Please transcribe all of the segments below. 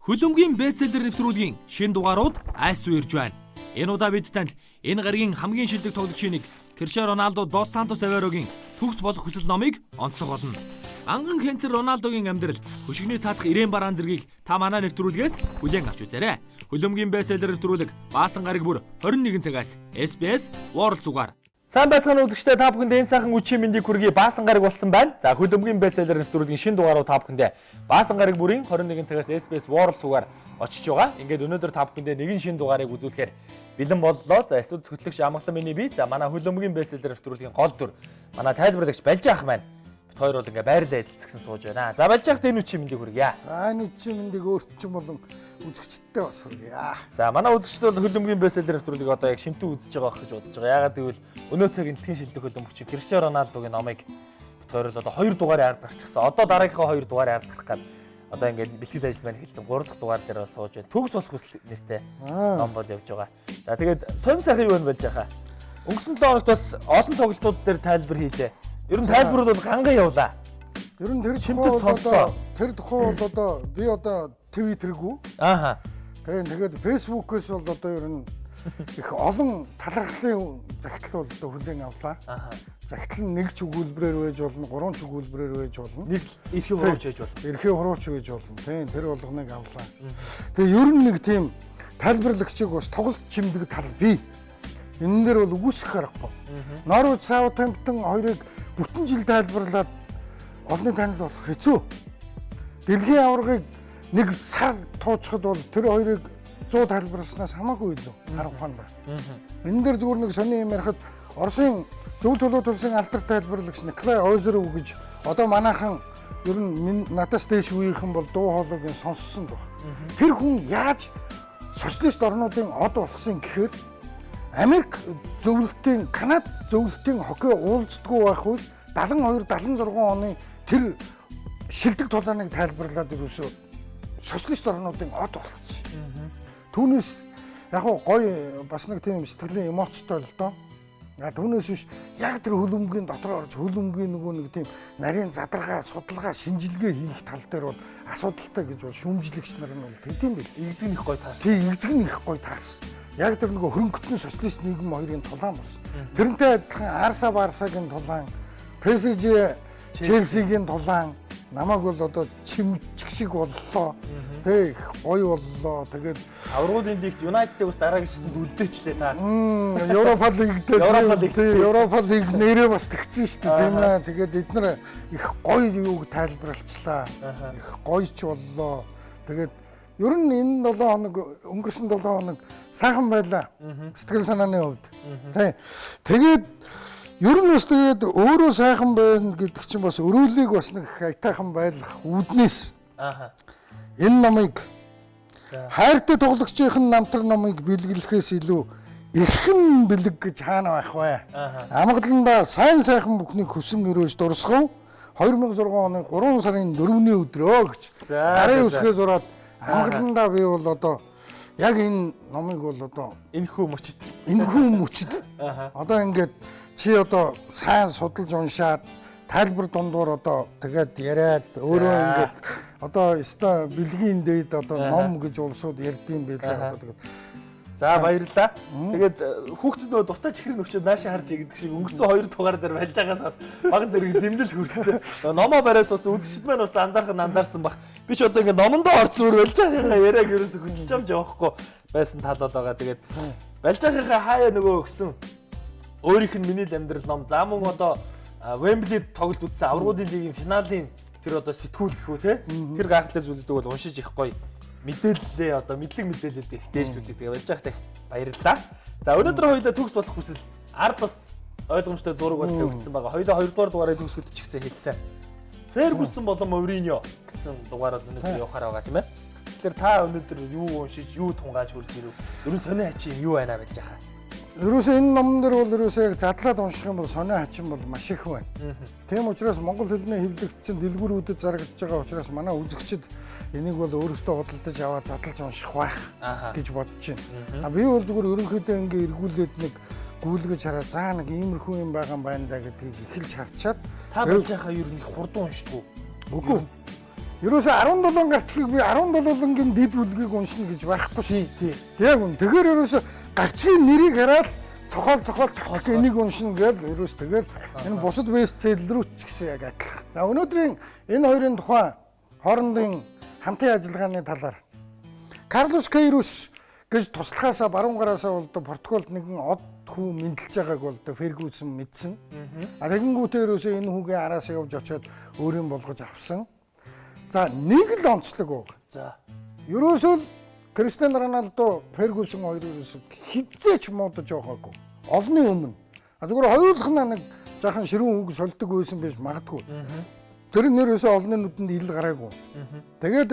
Хөлөмгийн бестселлер нэвтрүүлгийн шинэ дугаарууд айс үерж байна. Энэ удаа бид танд энэ гаригийн хамгийн шилдэг тоглогчийн нэг Cristiano Ronaldo dos Santos Aveiro-гийн төгс болох хүсэл номыг онцлог болно. Анган хэнцэр Роналдогийн амьдрал хөшигний цаадах ирээн бараан зэргийг та манай нэвтрүүлгээс хүлээн авч үзээрэй. Хөлөмгийн бестселлер нэвтрүүлэг Баасан гараг бүр 21 цагаас SBS World зүгаар. Сайн байцгаана үзэгчдээ, та бүхэнд энэ сайхан үчийн мэндийг хүргэе. Баасан гараг болсон байна. За, хөлөмгийн бестселлер нэвтрүүлгийн шинэ дугааруу та бүхэндээ Баасан гараг бүрийн 21 цагаас SBS World зүгаар очиж байгаа. Ингээд өнөөдөр та бүхэндээ нэгэн шинэ дугаарыг үзүүлэхээр бэлэн боллоо. За, эсвэл хөтлөгч Амгалан миний бие. За, манай хөлөмгийн бестселлер нэвтрүүлгийн гол дүр манай тайлбарлагч Балжи ах маань. Бид хоёр бол ингээд байрлал эдэлцгсэн сууж байна. За, Балжи ахт энэ үчийн мэндийг хүргье. За, энэ үчийн мэндийг өөрчлөн болон үзэгчдтэй бас хүргье. За, манай үзэгчд бол хөлөмгийн бестселлер нэвтрүүлгийг одоо яг шимтэн үзэж байгаа гэж бодож байгаа. Яагаад гэвэл өнөө цагийн дэлхийн шилдэг хөлбөмбөгч Cristiano Ronaldo-гийн номыг бид хоёр л одоо 2 дугаарыг ард гарчихсан. Одоо дараагийнхаа 2 дугаарыг ард гарах гээд одоо ингээд бэлтгэл ажил маань эхэлсэн. 3 дахь дугаар дээр бас сууж байна. Төгс болох хүсэл нэртэй ном бол явж байгаа. За, тэгээд сонь сайхан юу вэ болж байгаа. Өнгөрсөн 7 хоногт бас олон тоглолтууд дээр тайлбар хийлээ. Ер нь тайлбарууд бол ганган явлаа. Ер нь тэр тухай бол одоо би одоо Twitter-гүй. Ааха. Тэгээд Facebook-ээс бол одоо ер нь их олон талархлын захидал бол одоо хүлээн авлаа. Захидал нь нэг ч өгүүлбэрээр байж болно, 3 ч өгүүлбэрээр байж болно. Нэг эрхээ хурууч байж болно. Эрхээ хурууч байж болно. Тийм, тэр болгоныг авлаа. Тэгээ ер нь нэг тийм тайлбарлагчийг бас тоглолт чимдэг тал бий. Энэ дээр бол үгүйсэх аргагүй. Norwich Southampton хоёрыг бүтэн жил тайлбарлаад олонний танил болох хэцүү. Дэлхийн аваргыг нэг сар туучхад бол тэр хоёрыг 100 тайлбарласнаас хамаагүй илүү арга ухаандаа. Энэ дээр зүгээр нэг сони юм ярихад Оросын зөв төлөв төвсөн алдар тайлбарлагч Николай Озеров гэж одоо манайхан ер нь надаас дээш үеийнхэн бол дуу хоолойг сонссон баг. Тэр хүн яаж социалист орнуудын од болсон гэхээр Америк зөвлөлтийн, Канада зөвлөлтийн хоккей уулздаггүй байх үед 72-76 оны тэр шилдэг тулааныг тайлбарлаад ирүүлсэн социалист орнуудын од болсон. Түүнээс яг гоё бас нэг тийм сэтгэлийн эмоцтой л доо. Түүнээс биш яг тэр хөлбөмбөгийн дотор орж хөлбөмбөгийн нөгөө нэг тийм нарийн задаргаа, судалгаа, шинжилгээ хийх тал дээр бол асуудалтай гэж бол шүүмжлэгч нар нь бол тэгдэм байл. Игзэг нь их гоё таарсан. Тийм, игзэг нь их гоё таарсан. Яг тэр нөгөө хөрөнгөтний социалист нийгэм хоёрын тулаан болсон. Тэрнтэй адилхан Арса Барсагийн тулаан, PSG Челсигийн тулаан намайг бол одоо чимчг шиг боллоо. Тэг гоё боллоо. Тэгээд аврагын лигт Юнайтедийг бас дараагийнчд үлдээчлээ та. Европа лиг дээр Европа лиг нэрээ бас тэгсэн шүү дээ. Тийм ээ. Тэгээд эдгээр их гоё юуг тайлбарлалчлаа. Их гоё ч боллоо. Тэгээд ер нь энэ 7 хоног өнгөрсөн 7 хоног сайхан байлаа. Сэтгэл санааны хувьд. Тэгээд ер нь бас тэгээд өөрөө сайхан байна гэдэг чинь бас өрөөлийг бас нэг айтайхан байлгах үүднээс. Энэ номыг хайртай тоглогчийн намтар номыг бэлгэлэхээс илүү эрхэм бэлэг гэж хаана байх вэ? Амгаланда сайн сайхан бүхнийг хүсэн өрөөж дурсгав 2006 оны 3 сарын 4-ний өдрөө гэж. Гарын үсгээ зураад амгаланда би бол одоо яг энэ номыг бол одоо энэхүү мөчд одоо ингээд чи одоо сайн судалж уншаад тайлбар дундуур одоо тэгээд яриад өөрөө ингээд одоо өстой бэлгийн дээд одоо ном гэж улсууд ярьдсан байлаа одоо тэгээд за баярлалаа. Тэгээд хүүхдүүд нөө дуртай чихрийн өгчөөд наашаа харж гэдэг шиг өнгөрсөн 2 дугаар дээр болж байгаас баг зэрэг зэмлэл хүрсэн. Номоо бариас бас үзэгчд маань бас анзаарсан бах. Би ч одоо ингээд номондоо орц өөр болж байгаагаа яриаг ерөөсө хүлж амж явахгүй байсан тал бол байгаа. Тэгээд болж байгаагаа хаяа нөгөө өгсөн өөрийнх нь миний л амьдрал ном. За мөн одоо Wembley тоглолт үзсэн аврагын лигийн финалийн тэр одоо сэтгүүл гэхүү те. Тэр гайхалтай зүйлүүдийг бол уншиж их гоё мэдээлэлээ одоо мэдээлэлд их дээшлүүлдэг. Тэгээ болж байгаах баярлалаа. За өнөөдөр хоёулаа төгс болох хүсэл ард бас ойлгомжтой зураг бол тавьчихсан байгаа. Хоёулаа 2 дугаар дугаарыг төгсгөлд ч гэсэн хэлсэн. Ferguson болон Mourinho гэсэн дугаараар өнөөдөр явахаар байгаа тийм ээ. Тэгэхээр та өнөөдөр юу уншиж, юу тунгааж хурж ирв? Ерөн сони хачин юу байна байж байгаа. Ерөөсөө энэ номон дээр бол ерөөсөө яг задлаад унших юм бол сонио хачин бол маш их байна. Тийм учраас монгол хэлний хэвлэгдсэн дэлгүүрүүдэд зарагдж байгаа учраас манай үзэгчид энийг бол өөрөөсөө худалдаж аваад задлаж унших байх гэж бодож байна. Би бол зүгээр ерөнхийдөө ингээ эргүүлээд нэг гүйлгэж хараад заа нэг иймэрхүү юм байгаа юм байна да гэдгийг эхэлж харчаад та болж байхаа ер нь хурдан уншдаг уу? Үгүй. Ерөөсө 17 гарчгийг би 17-гийн дэд үлгийг уншина гэж байхгүй шин. Яг үн. Тэгэхээр ерөөсө гарчгийн нэрийг хараад цохол тагтах энийг уншина гэвэл ерөөс тэгэл энэ бусад бестселлерүүд ч гэсэн яг адилхан. Өнөөдрийн энэ хоёрын тухай хоорондын хамтын ажиллагааны талаар Карлос Кейрус гэж туслахаасаа баруун гараасаа бол Португалд нэгэн од хүү мэдлж байгааг бол Фергюсон мэдсэн. Тэгэнгүүтээ ерөөсөө энэ хүүгийн араас явж очиод өөрийн болгож авсан. За нэг л онцлог баг. За. Ерөөсөө Криштиано Роналдо, Фергюсон хоёр ерөөсөө хизээч муудаж байгаагүй. Олны өмнө. Зүгээр хоёулахнаа нэг жаахан ширүүн үг сольдог байсан байж магадгүй. Тэр нэрөөсөө олны нүдэнд ил гараагүй. Тэгээд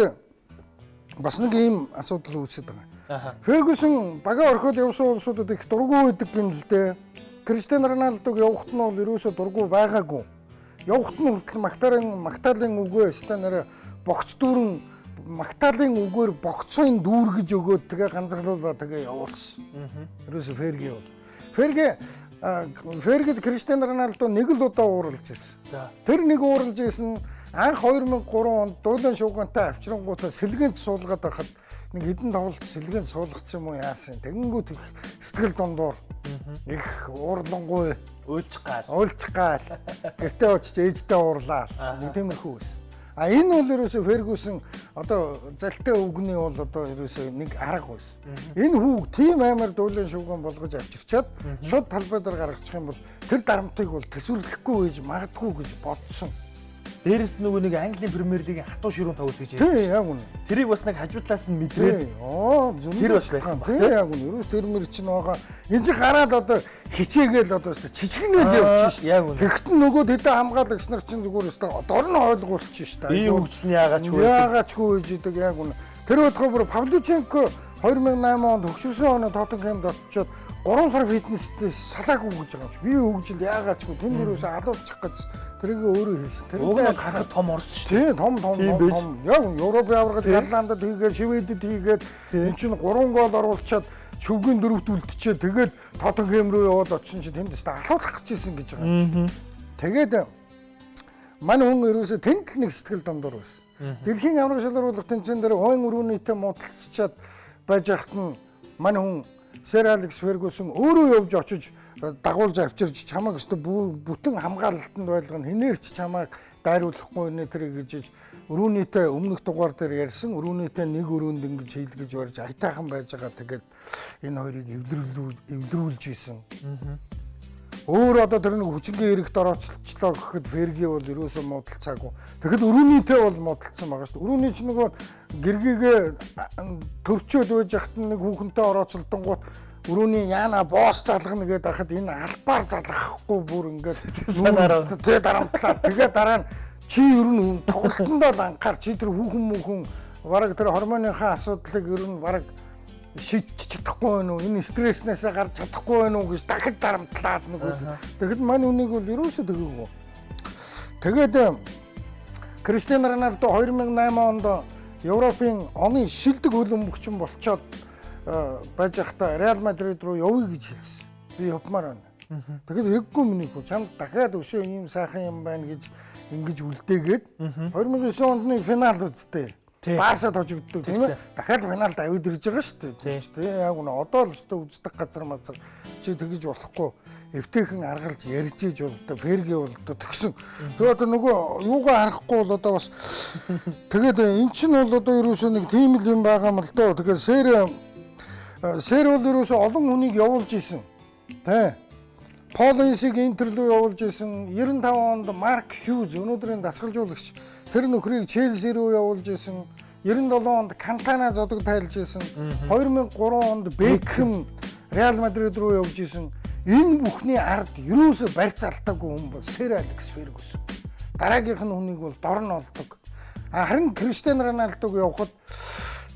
бас нэг ийм асуудал үүсэж байгаа. Фергюсон бага орхиод явсан улсуудад их дургүй байдаг юм л дээ. Криштиано Роналдог явахт нь бол ерөөсөө дургүй байгаагүй. Явахт нь хүртэл Макталын үгөө станараа богц дүүрэн Макталын үгээр богцын дүүргэж өгөөд тэгээ ганцгалуулаад тэгээ явуулсан. Ерөөсөө Ферги бол. Фергид Криштиано Роналдо нэг л удаа ууралж ирсэн. За. Тэр нэг ууралж ирсэн анх 2003 онд дуулан шуугантай авчрангуудаа сэлгээнд суулгаад байхад нэг хідэн тоглолт сэлгээнд суулгацсан юм уу яасан. Тэгэнгүүт их сэтгэл дундуур их уурлангуй Уйлж гал. Гэртээ очиж ээжтэй уурлаа. Нэг тиймэрхүү байсан. Энэ бол ерөөсөө Фергюсон одоо залтай үгний бол одоо ерөөсөө нэг арга байсан. Энэ хүүг тийм амар дуулан шууган болгож авчирчаад шууд талбай дээр гаргачих юм бол тэр дарамтыг бол төсвөрлөхгүй байж магадгүй гэж бодсон. Дээрээс нөгөө нэг Английн Премьер Лигийн хатуу ширүүн тоглолт гэж ярьсан. Тийм яг үнэ. Тэрийг бас нэг хажуу талаас нь мэдрээд. Тэр бас байсан баг. Тийм яг үнэ. Ерөөс тэр мөр чинь байгаа. Энд чи гараад одоо хичээгээл одоо чичгнэл явчих шүү. Тэгэхдээ нөгөө тэдэ хамгаалагч нар чинь зүгээр өстой дор нь ойлгуулчих шүү. Ийм хөгжил нь яагаачгүй гэж идэг яг үнэ. Тэр өдгөө бүр Павлюченко 2008 онд хөгшөрсөн оноо Тоттенхэмд очиод 3 сар фитнестэй салаагүй гэж байгаа юм чи. Би хөгжил яагаачгүй тэн дээрээс алуулчих гэж тэрийг өөрөө хэлсэн. Тэр уг нь харахад том орсон шүү. Тийм том. Яг Европ аваргад Галландад хийгээд Шведэд хийгээд эн чинь 3 гол оруулчаад шүвгийн дөрөвт үлдчихээ тэгээд Тоттенхэм рүү яваад очсон чи тэнд тест алуулах гэж ирсэн гэж байгаа юм чи. Тэгээд манай хүн ерөөсө тэнд л нэг сэтгэл дундуур байсан. Дэлхийн авраг шалгаруулах тэмцээн дээр ойн өрөөнийтэй муудалцчаад байж хат нь манай хүн Сэр Алекс Фергюсон өөрөө явж очиж дагуулж авчирч чамайг өстө бүтэн хамгаалалтанд байлгана хинээрч чамайг дайруулахгүй нэ тэр гэж өрөөнийтэй өмнөх дугаар дээр ярьсан өрөөнийтэй нэг өрөөнд ингэж хийлгэж барьж айтайхан байж байгаа. Тэгээд энэ хоёрыг эвлэрүүлж ийсэн. Өөр одоо тэр нэг хүчингийн хэрэгт орооцолчлоо гэхэд Ферги бол ерөөсөө муудалцаагүй. Тэгэхэд өрөөнийтэй бол муудалцсан байгаа шүү дээ. Өрөөний ч нөгөө гэргийгээ төвчөөд байж хат нэг хүүхэнтэй орооцолдонгууд өрөөний яана боос залгана гэдэг хахад энэ албаар залгахгүй бүр ингээд тэ дарамтлаа. Тэгээ дараа нь чи ер нь тоглолтондоо анхаар чи тэр хүүхэн бараг тэр гормоныхаа асуудлыг ер нь бараг шийдчих чадахгүй байна уу? Энэ стресснээс гарч чадахгүй байна уу гэж дахид дарамтлаад нэг үү. Тэгэхэд мань үнийг бол ерөөсөө төгөөгүй. Тэгээд Криштиано Роналдо 2008 онд Европын оны шилдэг хөлбөмбөгчин болцоод байж байхдаа Реал Мадрид руу явъя гэж хэлсэн. Би явмаар байна. Тэгэхэд хэрэггүй миний хүү чамд дахиад өшөө ийм сайхан юм байна гэж ингэж үлдээгээд 2009 оны финал үсттэй. Барса тожигддог тийм ээ. Дахиад финалд авид ирж байгаа шүү дээ. Тийм яг үнэ одоо л өстө үздэг газар мазар чи тэгж болохгүй. Эвтэйхэн аргалж ярьж иж бол Ферги бол төгсөн. Тэгээ одоо нөгөө юугаа харахгүй бол одоо бас тэгээд эн чинь бол одоо ерөөсөө нэг тийм л юм байгаа юм л доо. Тэгээд Сэр бол ерөөсөө олон хүнийг явуулж исэн. Тэ. Полинсиг Интер рүү явуулж исэн. 95 онд Марк Хьюз өнөөдрийн дасгалжуулагч тэр нөхрийг Челси рүү явуулж исэн. 97 онд Кантана зодог тайлж исэн. 2003 онд Бекхэм Реал Мадрид руу явж исэн. Энэ бүхний ард юусоо барьц алдаагүй хүн бол Сэр Алекс Фергюсон. Дараагийнх нь хүнийг бол дор нь олдог. Харин Криштиано Роналдог явхад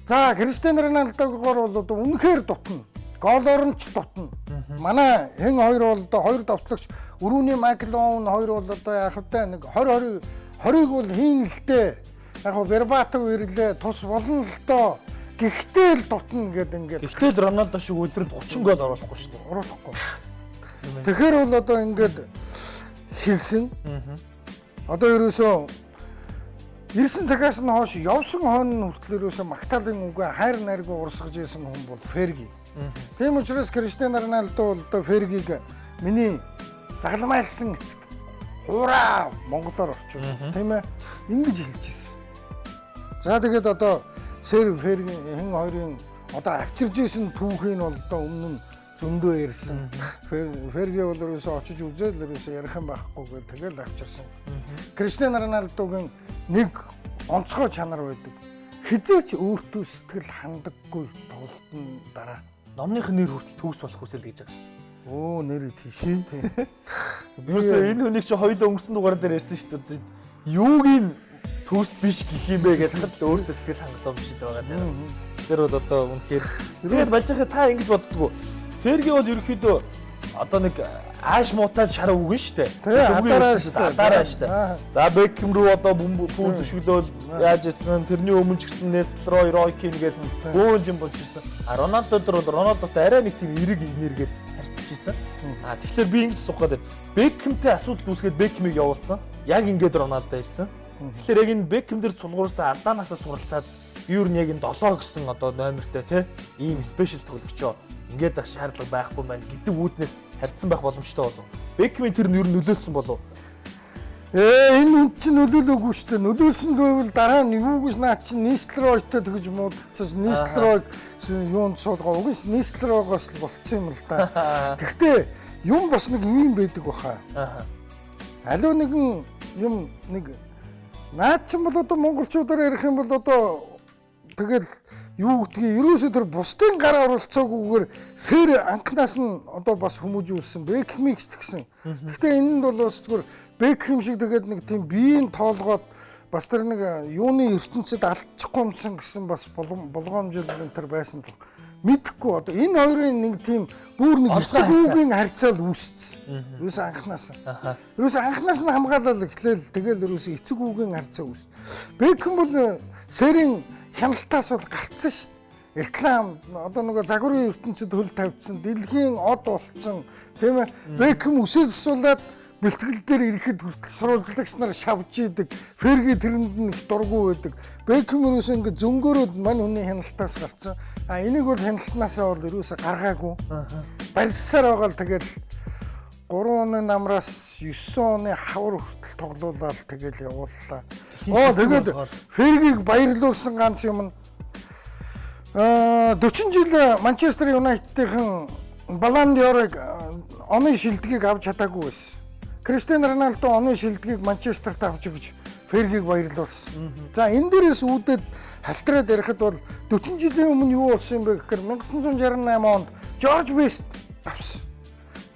за Криштиано Роналдогоор бол одоо үнэхээр дутна. Голоор нь ч дутна. Манай хэн хоёр бол одоо хоёр товтлогч өрөөний Майкл Оуэн хоёр бол одоо яг хэвдээ нэг 20-20-ыг бол хийн л дээ. Яг Бербатов ирлээ тус болно л доо. Гэхдээ л дутна гэдэг ингээд. Гэхдээ л Роналдо шиг үлрэлд 30 гол оруулахгүй шүү дээ. Оруулахгүй. Тэгэхээр бол одоо ингээд хэлсэн. Одоо ерөөсөө ирсэн цагаас нь хойш явсан хойно хүртэл ерөөсөө Магтаалын үгээ хайр найргүй урсгаж исэн хүн бол Ферги. Тийм учраас Криштиано Роналдо бол одоо Фергиг миний загламайлсан эцэг хуураа монголоор орчуулсан тийм ээ ингэж хэлж ирсэн. За тэгээд одоо Фергийн хэн хоёрын одоо авчирж исэн түүхийг бол одоо өмнө нь зөндөө ярьсан. Ферги бол ерөөсөө очиж үзэл ерөөсөө ярих юм байхгүй гэх тэгэл авчирсан. Криштиано Роналдогийн нэг онцгой чанар байдаг. Хизээч өөртөө сэтгэл хандаггүй тоглолтын дараа номных нэр хүртэл төгс болох хүсэл гэж байгаа шүү дээ. Оо нэр тийш тийм. Юусе энэ хүнийг чи хоёул өнгөрсөн дугаар дээр ярьсан шүү дээ. Юугийн төгс биш гэх юм бэ гэж хадл өөртөө сэтгэл хангалуун биш л байгаа тийм. Тэр бол одоо үнэхээр тэгээд болж байгаа та ингэж боддгоо. Ферги бол ерөөхдөө одоо нэг ааш муутаад шар өгөн штэ. Адараа штэ. За Бекхэм рүү одоо пүүл төшөглөөл яаж исэн тэрний өмнө ч гэсэн Нестлрой, Ройкин гээл гол юм болж ирсэн. Роналдо дээр бол Роналдотой арай нэг тийм эрэг энергээд харьцаж ирсэн. Тэгэхээр би ингэж суух гэдэг. Бекхэмтэй асуудал үүсгээд Бекхэмийг явуулсан. Яг ингэж Роналдо ирсэн. Тэгэхээр яг энэ Бекхэм дээр сулгуурсан алдаанасаа суралцаад юу нь яг энэ 7 гэсэн одоо номертой тий ийм спешиал тоглогчоо ингээд ах шаардлага байхгүй маань гэдэг үүднээс харьцсан байх боломжтой болов. Бекхэмийн тэр нь юу нөлөөлсөн болов? Энэ үнд чинь нөлөөлөөгүй шүү дээ. Нөлөөлсөн байвал дараа нь юу гэж наа чинь Нестлройтой тэгж муудалцаж Нестлройг юунд суулгаа уг нь Нестлройгоос л болцсон юм л да. Гэхдээ юм бас нэг ийм байдаг баха. Аливаа нэгэн юм нэг наад чинь бол одоо монголчуудаар ярих юм бол одоо тэгэл юу гэдгийг ерөөсөө тэр бусдын гар оролцоогүйгээр сэр анхнаас нь одоо бас хүмүүжүүлсэн Бекхэмийг ч тэгсэн. Гэхдээ энэ нь бол зүгээр Бекхэм шиг тэгээд нэг тийм биеийн тоолгоод бас тэр нэг юуны ертөнцид алдчихгүй юмсан гэсэн бас болгоомжлол энэ төр байсан л мэдхгүй одоо энэ хоёрын нэг тийм бүр нэг эцэг хүүгийн харьцаал үүссэн. Ерөөсөө анхнаас. Ерөөсөө анхнаас нь хамгаалал эхлээл тэгэл ерөөсөө эцэг хүүгийн харьцаа үүссэн. Бекхэм бол сэрийн хяналтаас бол гарцсан шүү дээ. Реклам одоо нөгөө загварын ертөнцид хөл тавьдсан, дэлхийн од болцсон тийм ээ. Бекхэм үсээ засуулаад бэлтгэл дээр ирэхэд хүртэл сурвалжлагч нар шавж идэг. Ферги тэрэнд нь их дургу байдаг. Бекхэм ерөөсөө ингэ зөнгөөрөө мань хүний хяналтаас гарцсан. Энийг бол хяналтнаасаа бол ерөөсөө гаргаагүй. Барьсаар байгаа л тэгэл 3 оны намраас 9 оны хавар хүртэл тоглоулаад тэгэл явууллаа. Тэгээд Фергиг баярлуулсан ганц юм нь 40 жил Манчестер Юнайтедийн Баллон д'Орыг оны шилдгийг авч чадаагүй байсан. Криштиано Роналдо оны шилдгийг Манчестерт авч өгч Фергиг баярлуулсан. За энэ дээрээс үүдээд халтраад ярихад бол 40 жилийн өмнө юу болсон юм бэ гэхээр 1968 онд Жорж Бест авсан.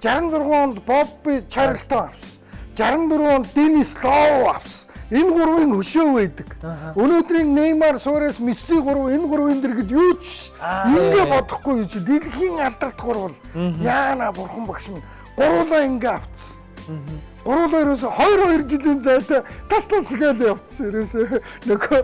66 онд Бобби Чарлтон авсан. 64 онд Денис Лоу авсан. Энэ гурвын хөшөө байдаг. Өнөөдрийн Неймар, Суарес, Месси гурав энэ гурвын дэргэд юу ч ингэ бодохгүй юу чи дэлхийн алдарт гурвал яана бурхан багш минь гуруулаа ингэ авцсан. Гуруулаа ерөөсө 2 жилийн зайтай тас гээл явцсан ерөөсө нөгөө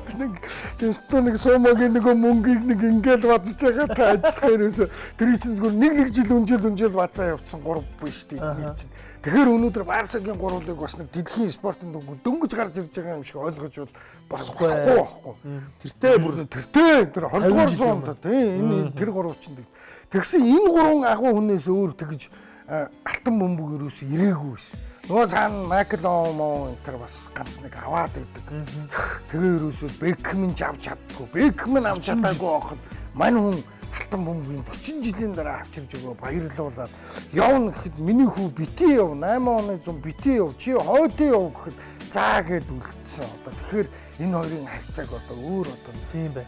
нэг сумагийн нөгөө мөнгийг нэг ингээл бадж байгаа та ажиллах ерөөсө тэр чинь зүгээр нэг жил өнжил бацаа явцсан 3 биш тийм чинь. Тэгэхээр өнөөдөр Барсагийн гурвыг бас нэг дэлхийн спортын дөнгөж гарч ирж байгаа юм шиг ойлгож бол болохгүй байхгүй. Тэртээ тэр 20 дугаар зуунд тийм энэ тэр гурав чинь тэгсэн энэ гурван агуу хүнээс өөр тэгж алтан бөмбөг ерөөсө ирээгүй байсан. Нөгөө цаана Макломо энэ тэр бас ганц нэг аваад байдаг. Тэгээ ерөөсөө Бекхэм нь авч чаддгүй. Бекхэм нь авч чадаагүй байхад мань хүн алтан бөмбөгийн 40 жилийн дараа авчирж өгөө баярлуулаад явна гэхэд миний хүү битээ яв 8 оны зам битээ яв чи хойдоо яв гэхэд заа гэд үлдсэн. Одоо тэгэхээр энэ хоёрын харьцааг одоо өөр одоо тийм бай.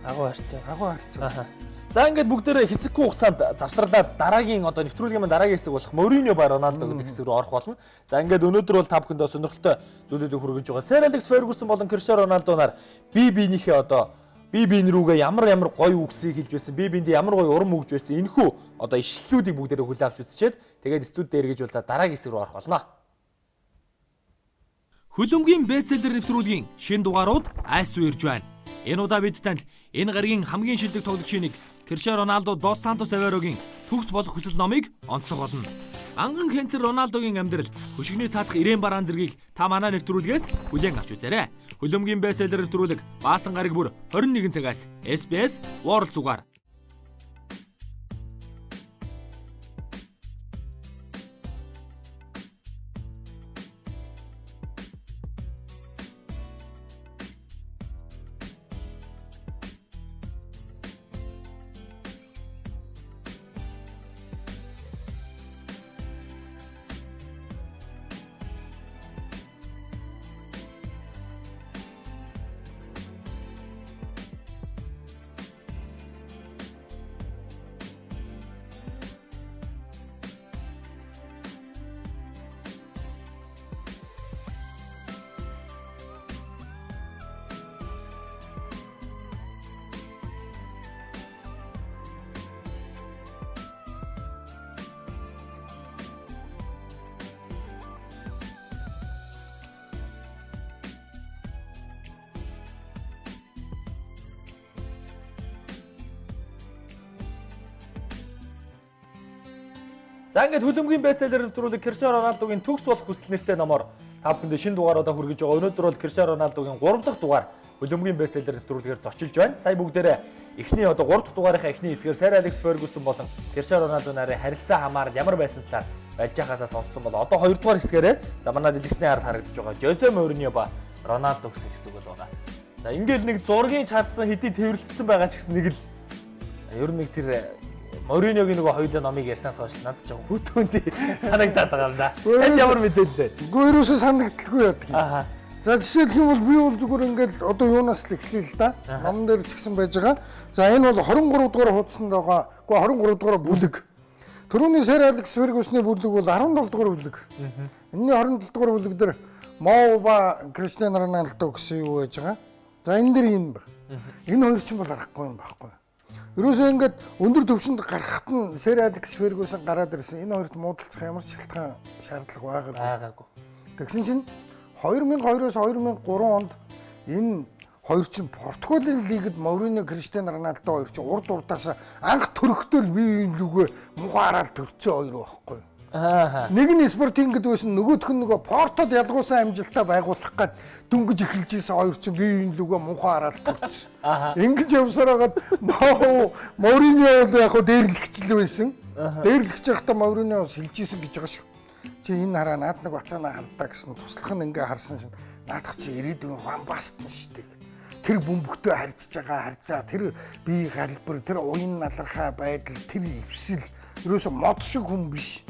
Агуу харьцаа. За ингээд бүгдээрээ хэсэггүй хугацаанд завсралаад дараагийн одоо нэвтрүүлгийн дараагийн хэсэг болох Мориньо ба Роналдо гэдэг хэсэг рүү орох болно. За ингээд өнөөдөр бол та бүхэндээ сонирхолтой зүйлүүдийг хүргэж байгаа. Сэр Алекс Фергюсон болон Криштиано Роналдо нар бие биенийхээ одоо бие биен рүүгээ ямар гоё үгсийг хэлж байсан, бие биендээ ямар гоё урам өгж байсан энэхүү одоо ишлэлүүдийг бүгдээрээ хүлээн авч үзчихэд тэгээд студид дээр эргэж бол за дараагийн хэсэг рүү орох болно. Хөлөмгийн бестселлер нэвтрүүлгийн шинэ дугаарууд айсуу ирж байна. Энэ удаа бид танд энэ гаригийн хамгийн шилдэг тоглогчийн нэг Криштиано Роналдо Дос Сантос Аверогийн төгс болох хүсэл номыг онцлох болно. Анган Хенцер Роналдогийн амьдрал хөшигний цаадах Ирэн Бараан зэргийг та манай нэвтрүүлгээс бүлээн авч үзээрэй. Хөлөмгийн бестселлер нэвтрүүлэг Баасан гараг бүр 21 цагаас SBS World Сугаар. За ингээд хөлөмгийн бестселлер нэвтрүүлэг Криштиано Роналдогийн төгс болох хүсэл нэртэй номоор та бүхэндээ шинэ дугааруудаа хүргэж байгаа. Өнөөдөр бол Криштиано Роналдогийн 3 дахь дугаар хөлөмгийн бестселлер нэвтрүүлгээр зочилж байна. Сая бүгдээрээ эхний 3 дахь дугаарынхаа эхний хэсгээр Сэр Алекс Фергюсон болон Криштиано Роналдо нарын харилцаа хамаар ямар байсан талаар байлж байгаасаа сонссон бол одоо 2 дугаар хэсгээрээ за манай дэлгэцний хард харагдаж байгаа Жозе Мориньо ба Роналдо гэсэн хэсэг бол байгаа. За ингээд нэг зургийг чарсан хэдий тэрвэрлэгдсэн байгаа ч гэсэн нэг л ер нь нэг тэр Мориньогийн нөгөө хоёулаа номыг ярьсанаас хойш надад ч хүүтүүндээ санагдаад байгаа юм да. Танд ямар мэдээлэл вэ? Үгүй ерөөсөө санагддаггүй яадаг. Аха. За жишээлх юм бол би бол зүгээр ингээл одоо юунаас л эхлэе л да. Номон дээр ч гэсэн байж байгаа. За энэ бол 23 дугаар хуудсанд байгаа. Үгүй 23 дугаар бүлэг. Төрөний Сэр Алекс Фергюсны бүлэг бол 17 дугаар бүлэг. Энэний 27 дугаар бүлэг дээр Мо ба Криштиано Роналдо гэсэн юу байж байгаа. За энэ дэр юм байна. Энэ хоёр ч бол аргагүй юм байхгүй. Ерөөсөө ингээд өндөр төвшөнд гарахт нь Сэр Алекс Фергюсон гараад ирсэн. Энэ хоёрт муудалцах ямар ч шалтгаан шаардлага байгаагүй. Тэгсэн чинь 2002-оос 2003 онд энэ хоёр чинь Португалийн лигд Мориньо, Криштиано Роналдо хоёр чинь урд урдаас анх төрөхтөл бие биенлүүгээ мухаа хараад төрцөө хоёр байхгүй. Нэг нь Спортингд байсан, нөгөөх нь нөгөө Портод ялгуусан амжилтаа байгуулах гээд дөнгөж эхэлж исэн хоёр чинь бие биенлүүгээ мухаа хараад төрсөн. Ингэж явсаар хагаад Мориньо бол яг хөө дээрлэгчл байсан. Дээрлэгч байхдаа Мориньо хэлж исэн гэж байгаа шүү. Чи энэ хараа наад нэг бацаанаа хардаа гэсэн туслах нь ингээ харсан шин наадах чи ирээдүйн Ван Бастен шүү дээ. Тэр бөмбөгтөө харьцаж байгаа харьцаа, тэр бие халбар, тэр уян налархаа байдал, тэр ивсэл ерөөсө мод шиг хүн биш.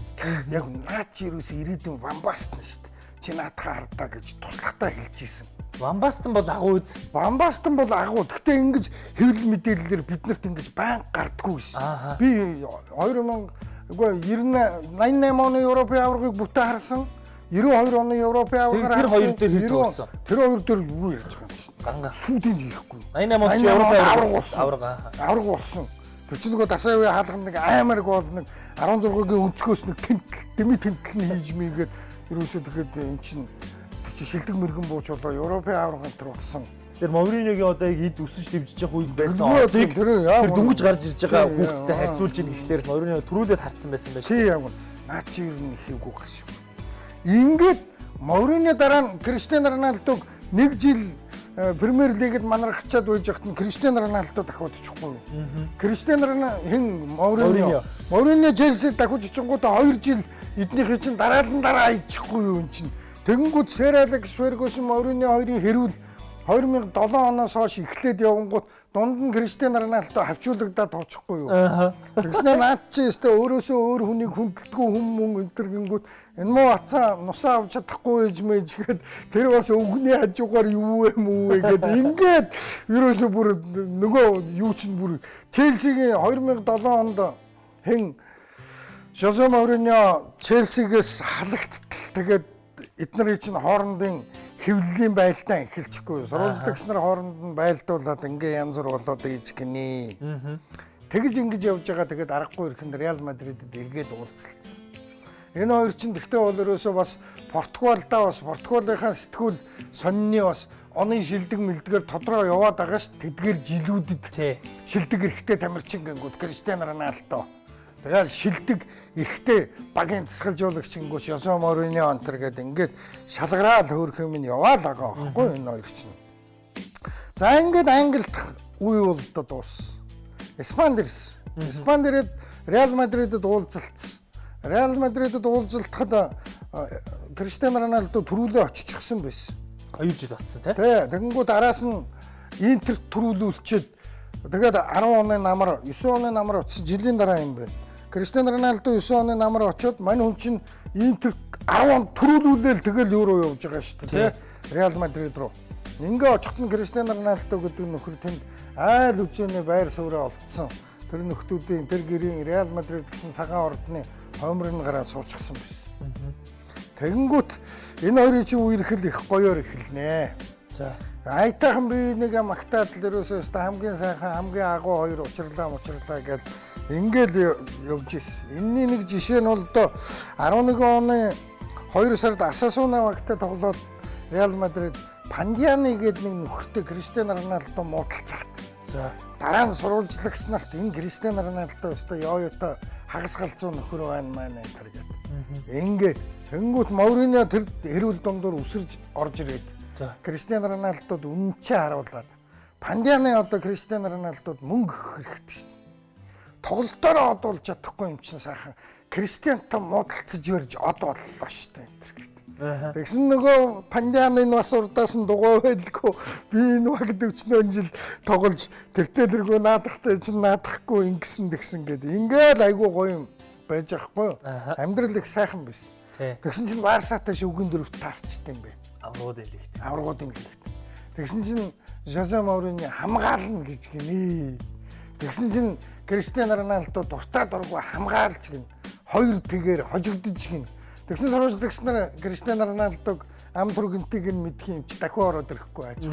Яг наад чи ерөөсө ирээдүйн Ван Бастен шүү дээ. Чи наадахаа хардаа гэж туслахтаа хэлж исэн. Ван Бастен бол агуу үз. Ван Бастен бол агуу. Гэхдээ ингэж хэвлэл мэдээллээр биднэрт ингэж байн гардггүй шин. Би 98 оны Европын аваргыг бүтэн харсан. 92 оны Европын аваргаар тэр хоёр дээр хэд болсон? Тэр хоёр дээр юу ярьж байгаа юм шин. Ганга сүмдийн хийхгүй. 88 онд Европын аварга болсон. Тэр чинь нөгөө дасаа үе хаалганд нэг аймаг бол нэг 16-гийн өнцгөөс нэг дэмий тэмтэл нь хийж мийгээд ерөөсөө тэгэхэд эн чинь шилдэг мэрэгэн бууч болоо Европын аварганд тэр болсон. Тэр Мориньогийн одоо эд өсөж дэвжиж явах үед байсан. Тэр дөнгөж гарч ирж байгаа хүүхдтэй харьцуулж ийн гэхлээр Мориньо төрүүлээд харцсан байсан байж. Тий яг нь. Наа чи ер нь хийвгүй гарч. Ингээд Мориньо дараа нь Криштиано Роналдог нэг жил Премьер лигт манархчаад байж хат нь Криштиано Роналдо дахиад очихгүй юу? Криштиано Мориньо Челси дахиад очингуудаа 2 жил эднийхээ чинь дараа аячихгүй юу эн чинь. Тэгэнгүүт Сэр Алекс Фергюсон Мориньо хоёрын хэрүүл 2007 оноос хойш эхлээд явангууд дунд нь Криштиано Роналдо хавчуулагдаад тоочихгүй юу. Тэгснээр наад чи өстө өөрөөсөө өөр хүнийг хүндэлдэггүй хүн энтергингүүт энэ муу атсаа нусаа авч чадахгүй ээж мэж гэхэд тэр бас өвгний хажуугаар юу юм уу гэгээд ингээд ерөөсөө бүр нөгөө юу чинь бүр Челсигийн 2007 онд хэн Жозе Мориньо Челсигээс халагдтал тэгээд эднэрийн чинь хоорондын хэвлэлийн байлтаа эхэлчихгүй. Сурвалжлагч нар хооронд нь байлдуулаад ингээ янз бүр болоод ийж гинэ. Тэгж ингэж явж байгаа. Тэгээд аргагүй ирэхэд Реал Мадридэд эргээд уулзалцсан. Энэ хоёр чинь тэгтээ бол ерөөсөө бас Португалдаа бас Португалынхаа сэтгүүл сонины бас оны шилдэг мэлдгээр тодорхой яваад байгаа ш. Тэдгээр жилүүдэд шилдэг эрэхтэй тамирчин гингүүд Криштиано Роналдо Тэгээд шилдэг ихтэй багийн тасгалжуулагч гингүүч Жозе Морино онтер гэдэг ингээд шалгараал хөөрх юм яваал байгаа байхгүй энэ хоёр чинь. За ингээд Англид үе болдод дууссан. Испанд ирсэн. Испанд ирээд Реал Мадридэд уулзалтсан. Реал Мадридэд уулзалтахад Криштиано Роналдо төрүүлээ очичихсан байсан. 2 жил батсан тий. Тэгэнгүүт араас нь Интер төрүүлүүлчихэд тэгээд 10 оны намар 9 оны намар очсон жилийн дараа юм байна. Криштиано Роналдо 9 оны намар очиод мань хүн чинь Интер 10 он төрүүлүүлээл тэгэл Евро явж байгаа шүү дээ тий. Реал Мадрид руу. Ингээ очихт нь Криштиано Роналдо гэдэг нөхөр тэнд айл үжээний байр суурь олдсон. Тэр нөхдүүдийн тэр гэрийн Реал Мадрид гэсэн цагаан ордны хомрын гараад суучихсан байсан. Тэгэнгүүт энэ хоёрын чинь үерхэл их гоёор эхэлнэ. За. Айтайхан би нэг магтаад л ерөөсөө хамгийн сайхан хамгийн агуу хоёр учрлаа гэж ингээл явж ирсэн. Энэний нэг жишээ нь бол одоо 11 оны 2 сард Асасуна багтаа тоглоод Реал Мадрид Пандианы гэдэг нэг нөхөртэй Криштиано Роналдо муудалцаад. За. Дараа нь сурвалжлагч нарт энэ Криштиано Роналдо өстой ёо хагас галзуу нөхөр байна маань энэ төр гэдэг. Ингээд тэнгуут Морино тэр хэрүүл дундуур үсэрж орж ирээд. За. Криштиано Роналдод үнэнчээ харуулад Пандианы одоо Криштиано Роналдод мөнгө өгөх хэрэгтэй шин. Тоглолтоороо одуулж чадахгүй юм чинь сайхан Криштиантай муудалцаж өрж од боллоо штэ энэ төр гэдэг. Тэгсэн нөгөө Пандианы нь бас урдаас нь дугаа байлгүй би энэ багт 40 жил тоглож тэртээ тэргүй наадахтай чинь наадахгүй ингэсэн тэгсэн гэдэг. Ингээл айгүй гоё юм байж байхгүй юу? Амьдрал их сайхан байсан. Тэгсэн чинь Барсатай шүгэн дөрөвт таарчтай юм бэ. Аврагуудын лигт. Тэгсэн чинь Жозе Морино хамгаална гэж гинэ. Тэгсэн чинь Криштиано Роналдо дуртай дургүй хамгаалж гин. Хоёр тэгээр хожигдож гин. Тэгсэн сурвалжлагч нар Криштиано Роналдог ам түргэнтийг нь мэдх юм чи дахин ороод ирэхгүй байж.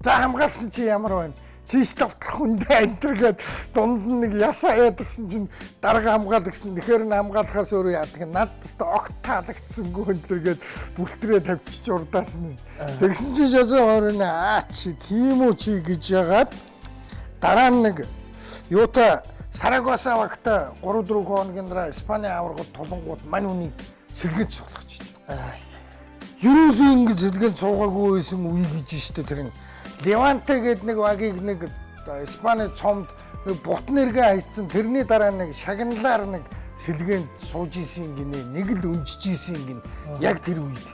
За хамгаалсан чи ямар байна? Чи стовтлох хүндээ энтергээд дунд нь нэг ясаа ядгсан чинь дарга хамгаал гэсэн. Тэгэхээр н хамгаалахаас өөрөө яадаг над тест огт таалагдсангүй энтергээд бүлтрээ тавьчих урдаас нь. Тэгсэн чи Жозе Морино чи тийм үү чи гэж ягаад дараа нь нэг юута Сарагоса багта 3-4 хоногийн дараа Испани аваргууд тулангууд мань үнийг сэлгээд суулгаж байна. Ерөөсөө ингэж сэлгээд суугаагүй байсан үе гэж штэ тэр нь. Леванте гэдэг нэг багийг нэг Испани цомд бут нэргээ хайцсан тэрний дараа нэг шагналаар нэг сэлгээнд сууж исэн гинэ нэг л өнжиж исэн гин яг тэр үед.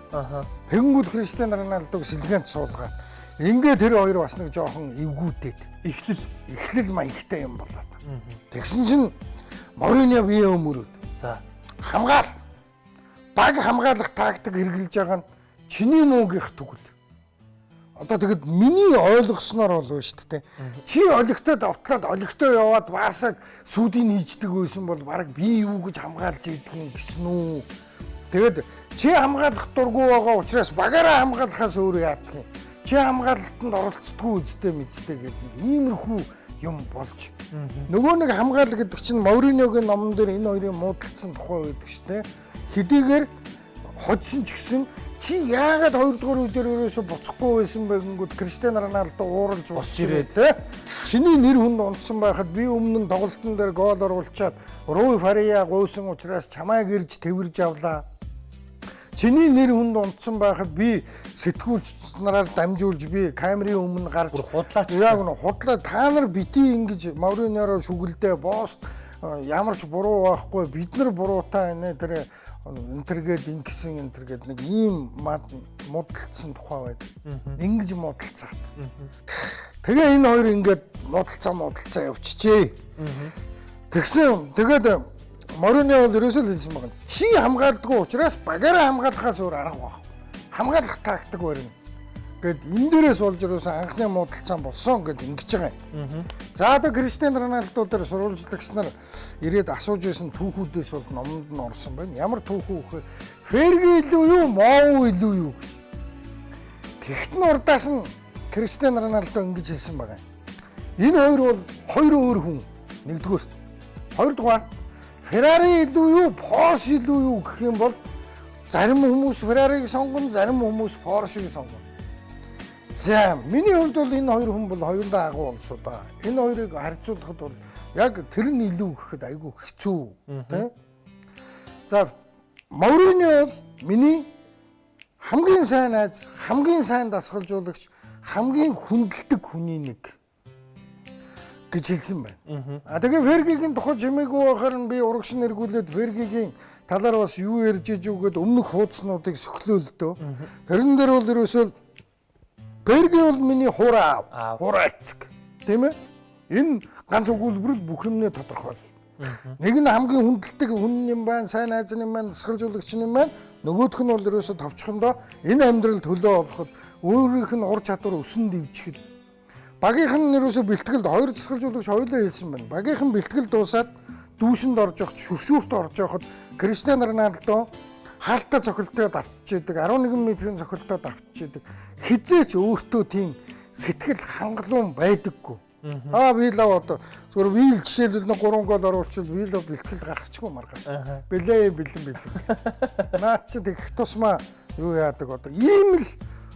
Тэгэнгүүт Криштиано Роналдог сэлгээнд суулгаад ингээ тэр хоёр бас нэг жоохон эвгүүтээд эхлэл маягтай юм болоод. Тэгсэн чинь Морино бие өмөрөөд. За. Хамгаал. Баг хамгаалах тактик хэрэгжилж байгаа нь чиний мөнгөх тэгвэл. Одоо тэгэд миний ойлгосноор болов шүү дээ. Чи олигтой давтлаад олигтой яваад Барсаг сүдийг хийждэг байсан бол баг би юу гэж хамгаалж идэх юм гэсэн үү. Тэгэд чи хамгаалах дургүй байгаа учраас багаараа хамгаалахаас өөрөө яадаг юм. Чи хамгаалалтанд оролцдоггүй үстэй мэдтэй гэдэг иймэрхүү юм болж. Нөгөө нэг хамгаал гэдэг чинь Мориногийн номон дээр энэ хоёрын муудалцсан тухай байдаг шүү дээ. Хэдийгээр хоцсон ч гэсэн чи яагаад 2 дугаар үе дээр ерөөсө буцахгүй байсан бэ гингүүд Криштиано Роналдо ууралж босч ирээд те. Чиний нэр хүнд унтсан байхад би өмнө нь тоглолтын дээр гол оруулчаад Руй Фария гуйсан учраас чамайг ирж тэрвэрж авлаа. Чиний нэр хүнд унтсан байхад би сэтгүүлч нараар дамжуулж би камерын өмнө гарч худлаач яг нь худлаа та нар бити ингэж Мориноороо шүгэлдээ босс ямар ч буруу байхгүй бид нар буруутай нэ тэр энтергээд ингэсэн энтергээд нэг ийм муудалцсан тухай байдаг. Ингэж муудалцаад. Тэгээ энэ хоёр ингээд муудалцаа явчихжээ. Тэгсэн тэгээд Морино бол ерөөсөө л хэлсэн байна. Чи хамгаалдаггүй учраас багаараа хамгаалахаас өөр арга байхгүй. Хамгаалах тактик барина. Гэт энэ дээрээс болж ерөөсөө анхны муудалцаан болсон гэд ингэж байгаа юм. За одоо Криштиано Роналдо дээр сурвалжлагч нар ирээд асууж байсан түүхүүдээс бол номонд нь орсон байна. Ямар түүхүү гэхээр Ферги илүү юу, Моу илүү юу гэж. Тэгт нь урдаас нь Криштиано Роналдо ингэж хэлсэн байгаа юм. Энэ хоёр бол хоёр өөр хүн. Нэгдүгээр. Хоёрдугаар Феррари илүү юу, Порш илүү юу гэх юм бол зарим хүмүүс Феррариг сонгоно, зарим хүмүүс Поршийг сонгоно. За миний хувьд бол энэ хоёр хүн бол хоёулаа агуу олсоо да. Энэ хоёрыг харьцуулахад бол яг тэр нь илүү гэхэд айгүй хэцүү тийм. За Мourinho бол миний хамгийн сайн найз, хамгийн сайн дасгалжуулагч, хамгийн хүндэлдэг хүний нэг гэж хэлсэн байна. Тэгээ Фергигийн тухай чимээгүй байхаар нь би урагш нэргүүлээд Фергигийн талаар бас юу ярьж иж үгээд өмнөх хуудаснуудыг сөглөөлдөө. Тэрэн дээр бол ерөөсөө Ферги бол миний хураац тийм ээ. Энэ ганц өгүүлбэрэл бүх юмнээ тодорхойлно. Нэг нь хамгийн хүндэлдэг хүн юм байна, сайн найз юм байна, дасгалжуулагч юм байна. Нөгөөх нь бол ерөөсөө товчхондоо энэ амьдрал төлөө олоход өөрийнх нь ур чадвар өсөн дивжихэд багийнх нь ерөөсөө бэлтгэлд хоёр дасгалжуулагч хоёулаа хэлсэн байна. Багийнх нь бэлтгэл дуусаад дүүшинд орж явахд шүршүүрт орж явахд Криштиано Роналдо хаалтаа цохилтоо давтчихдаг 11 метрийн цохилтоо давтчихдаг хизээч өөртөө тийм сэтгэл хангалуун байдаггүй. Би л одоо зөвхөн вил жишээлбэл 3 гол оруулчихвал вил бэлтгэл гаргачихгүй маргаас. Бэлэн. Наад чи тэгэх тусмаа юу яадаг одоо ийм л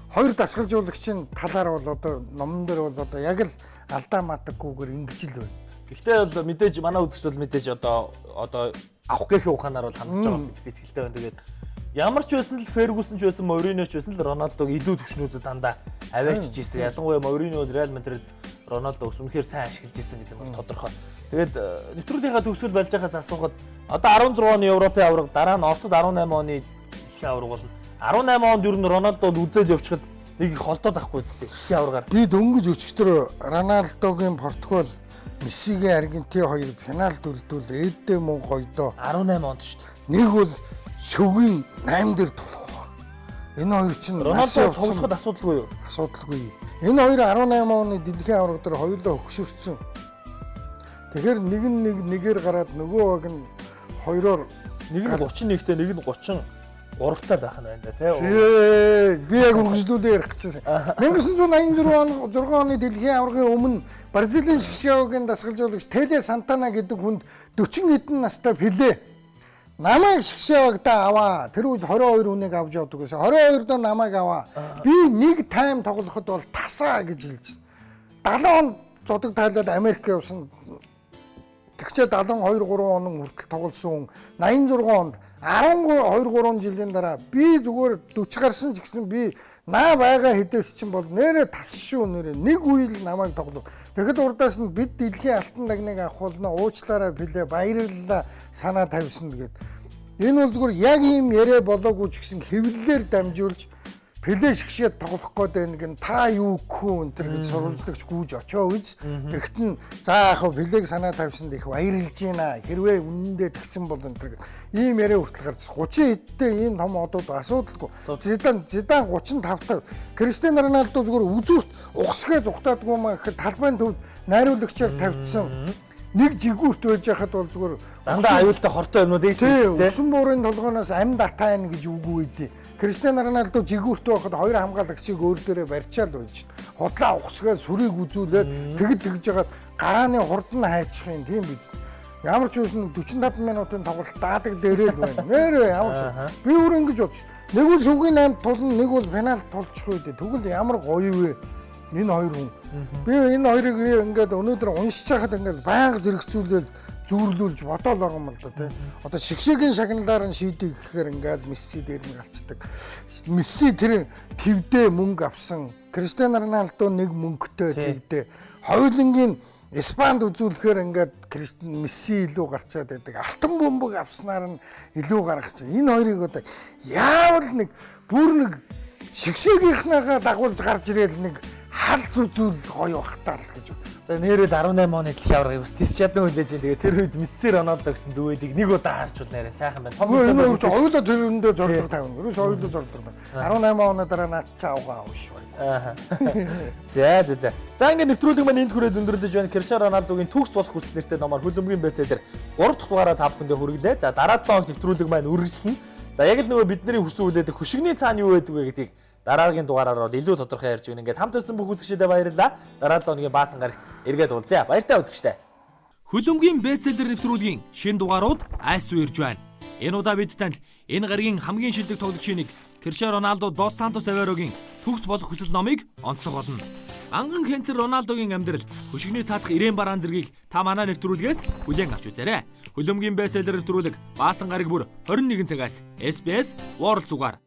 хоёр дасгалжуулагчийн талаар бол одоо номон дээр бол одоо яг л алдаа матаггүйгээр ингэж л байна. Гэхдээ бол мэдээж манай үзэгч бол мэдээж одоо авах гэхээ ухаанаар бол хандж байгаа гэдэгт итгэлтэй байна. Тэгээд ямар ч байсан л Фергюсон ч байсан, Мourinho ч байсан л Роналдог илүү төвшнүүдэд дандаа аваачиж ирсэн. Ялангуяа Mourinho бол Real Madrid Роналдог үнэхээр сайн ашиглаж ирсэн гэдэг нь тодорхой. Тэгээд нэвтрүүлгийнхаа төгсгөл болж байхаас асуухад одоо 16 оны Европын аварга, дараа нь Оросд 18 оны дэлхийн аварга болно. 18 онд ер нь Роналдо үзэл явчихад нэг их холдоод авахгүй зү дэлхийн аваргаар. Би дөнгөж өчтөр Роналдогийн Португал, Мессигийн Аргентин хоёр финалд үлдвэл Эддэ мөн гоёдоо 18 онд шүү дээ. Нэг бол шөвгийн 8 дээр тулах. Энэ хоёр чинь Роналдо тоглоход асуудалгүй юу? Асуудалгүй. Энэ хоёр 18 оны дэлхийн аварга дээр хоёулаа хөксөрсөн. Тэгэхээр нэгээр гараад нөгөө баг нь хоёроор нэг нь 31-тэй нэг нь 33-тай л байх нь байна да тий. Би яг үргэлжлүүлээ ярих гэжсэн. 1986 оны дэлхийн аваргын өмнө Бразилийн Шишаогийн дасгалжуулагч Теле Сантана гэдэг хүнд 40 хэдэн настай Пеле намайг Шишаогдаа аваа. Тэр үед 22 хүнийг авч явдаг гэсэн. 22 доо намайг аваа. Би нэг тайм тоглоход бол тасаа гэж хэлж байна. 70 он зодог тайлаад Америк явсан. Тэгчээ 72 3 он хүртэл тоглосон. 86 онд 12 3 жилийн дараа би зүгээр 40 гарсан ч гэсэн би наа байгаа хэдээс чинь бол нэрэ тас шүү нэрэ нэг үйл намайг тоглов. Тэгэхэд урдаас нь бид дэлхийн алтан лагныг авах болно уучлаарай Пеле баярлалаа санаа тавьсан гэгээд энэ бол зүгээр яг ийм яриа болоогүй ч гэсэн хэвлэлээр дамжуулж Пеле шгшээд тоглох гээд нэг нь та юу гэх энэ гэж сурвалжлагч гүйж очоо үз. Тэгэхэд нь за яг Пелег санаа тавьсанд их баярлж байна. Хэрвээ үнэндээ тэгсэн бол энэ төр ийм яриа хүртэл гарч 30 хэдтэй ийм том одууд асуудалгүй. Зидан 35 Криштиано Роналдо зүгээр үзүүрт угсгээ зүхтаадгүй маа гэхэд талбайн төвд найруулагчаар тавьчихсан. Нэг жигүүрт байж хахад бол зүгээр дандаа аюултай хортой юмнуудыг тийм усан буурын толгоноос амь датаан гэж үгүй байдیں۔ Криштиано Роналдо жигүүрт байхад хоёр хамгаалагчийг өөр дээрээ барьчаал байж. Худлаа ухсгаад сүрийг үзүүлээд тэгж жагаад гарааны хурд нь хайчих юм тийм биз. Ямар ч үсэн 45 минутын тоглолт даадаг дээрээ л байна. Нэрээ ямар ч би өөр ингэж бодсон. Нэг бол шүгийн 8 тулна, нэг бол пенальт тулчих үед тэгвэл ямар гоё вэ? Энэ хоёр хүн. Би энэ хоёрыг ингээд өнөөдөр уншиж байхад ингээд байнга зэрэгцүүлээд зүүрлүүлж бодоол байгаа юм л да тий. Одоо шигшээгийн шагналаар нь шийдэх гэхээр ингээд Месси дээр нь гарчдаг. Месси тэр твдээ мөнгө авсан. Криштиано Роналдо нэг мөнгөтэй твдээ. Хоёулангийн Испанд үзүүлэхээр ингээд Месси илүү гарчаад байдаг. Алтан бөмбөг авснаар нь илүү гаргаж. Энэ хоёрыг одоо яавал нэг бүр нэг шигшээгийнхнээгээ дагуулж гарч ирээл нэг хал зүзүүл гоё бахтаа л гэж. За нэрэл 18 оны дэлхийн аваргыг бас тис чадсан хүлээж ин. Тэгээ тэр үед Месси Роналдо гэсэн дүгэлийг нэг удаа харчвал нэрээ сайхан байна. Энэ үрж оюулаа тэрэндээ зорилго тавина. Ерөөс оюулаа зорилго байна. 18 оны дараа наад чаа угаа авш бай. За. За ингээд нэвтрүүлэг маань энд хүрээд өндөрлөж байна. Криштиано Роналдогийн төгс болох хүсэл нэртэй номоор хөлбөмбөгийн бестселлер 3 дахь дугаараа та бүхэндээ хүргэлээ. За дараа 7 хоног нэвтрүүлэг маань үргэлжлэнэ. За яг л нөгөө бидний хүсэн үлээдэг хөшигний цаана юу байдаг вэ гэдгийг дараагийн дугаараар бол илүү тодорхой ярьж өгнө. Ингээд хамт байсан бүх үзэгчдэд баярлалаа. Дараа 7 хоногийн баасан гарагт эргээд уулзъя. Баяртай үзэгчдээ. Хөлбөмбөгийн бестселлер нэвтрүүлгийн шинэ дугаарууд айсуу ирж байна. Энэ удаа бид танд энэ гаригийн хамгийн шилдэг тоглогчийн нэг Криштиано Роналдо dos Santos Aveiro-гийн төгс болох хүсэл номыг онцлог болно. Анган Хенцер Роналдогийн амьдрал хөшигний цаадах Ирэн Бараан зэргийг та манай нэвтрүүлгээс бүлээн авч үзээрэй. Хөлөмгийн бестселлер нэвтрүүлэг Баасан гараг бүр 21 цагаас SBS World Сугаар